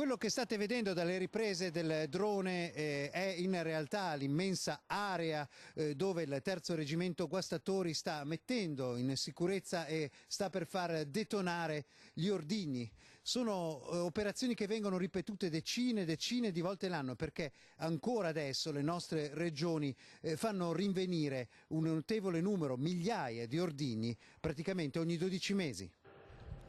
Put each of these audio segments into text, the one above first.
Quello che state vedendo dalle riprese del drone è in realtà l'immensa area dove il terzo reggimento Guastatori sta mettendo in sicurezza e sta per far detonare gli ordigni. Sono operazioni che vengono ripetute decine e decine di volte l'anno, perché ancora adesso le nostre regioni fanno rinvenire un notevole numero, migliaia di ordigni praticamente ogni 12 mesi.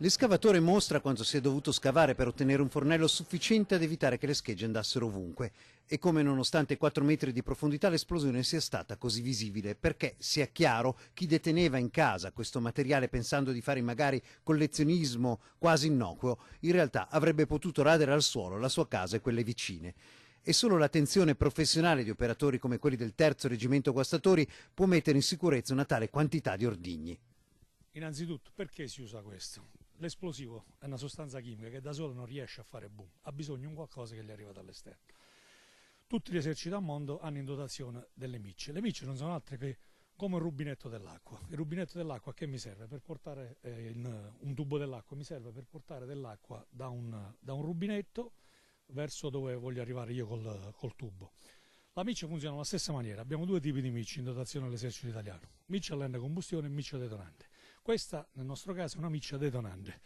L'escavatore mostra quanto si è dovuto scavare per ottenere un fornello sufficiente ad evitare che le schegge andassero ovunque e come nonostante 4 metri di profondità l'esplosione sia stata così visibile, perché sia chiaro chi deteneva in casa questo materiale pensando di fare magari collezionismo quasi innocuo, in realtà avrebbe potuto radere al suolo la sua casa e quelle vicine. E solo l'attenzione professionale di operatori come quelli del terzo reggimento Guastatori può mettere in sicurezza una tale quantità di ordigni. Innanzitutto, perché si usa questo? L'esplosivo è una sostanza chimica che da solo non riesce a fare boom, ha bisogno di un qualcosa che gli arriva dall'esterno. Tutti gli eserciti al mondo hanno in dotazione delle micce. Le micce non sono altre che come un rubinetto dell'acqua. Il rubinetto dell'acqua che mi serve per portare un tubo dell'acqua, mi serve per portare dell'acqua da un rubinetto verso dove voglio arrivare io col tubo. La miccia funziona alla stessa maniera, abbiamo due tipi di micce in dotazione all'esercito italiano, miccia a lenta combustione e miccia detonante. Questa nel nostro caso è una miccia detonante.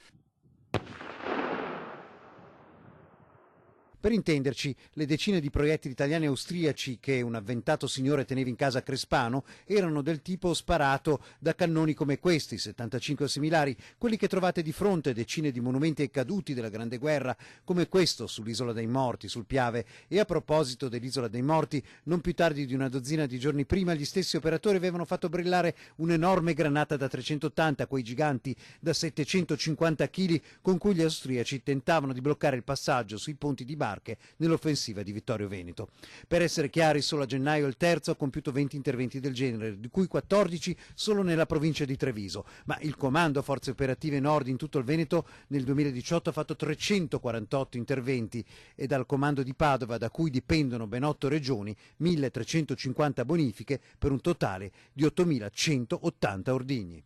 Per intenderci, le decine di proiettili italiani e austriaci che un avventato signore teneva in casa a Crespano erano del tipo sparato da cannoni come questi, 75 similari, quelli che trovate di fronte a decine di monumenti ai caduti della Grande Guerra, come questo sull'Isola dei Morti, sul Piave. E a proposito dell'Isola dei Morti, non più tardi di una dozzina di giorni prima gli stessi operatori avevano fatto brillare un'enorme granata da 380, quei giganti da 750 kg con cui gli austriaci tentavano di bloccare il passaggio sui ponti di barche nell'offensiva di Vittorio Veneto. Per essere chiari, solo a gennaio il terzo ha compiuto 20 interventi del genere, di cui 14 solo nella provincia di Treviso, ma il Comando Forze Operative Nord in tutto il Veneto nel 2018 ha fatto 348 interventi e dal Comando di Padova, da cui dipendono ben 8 regioni, 1350 bonifiche per un totale di 8180 ordigni.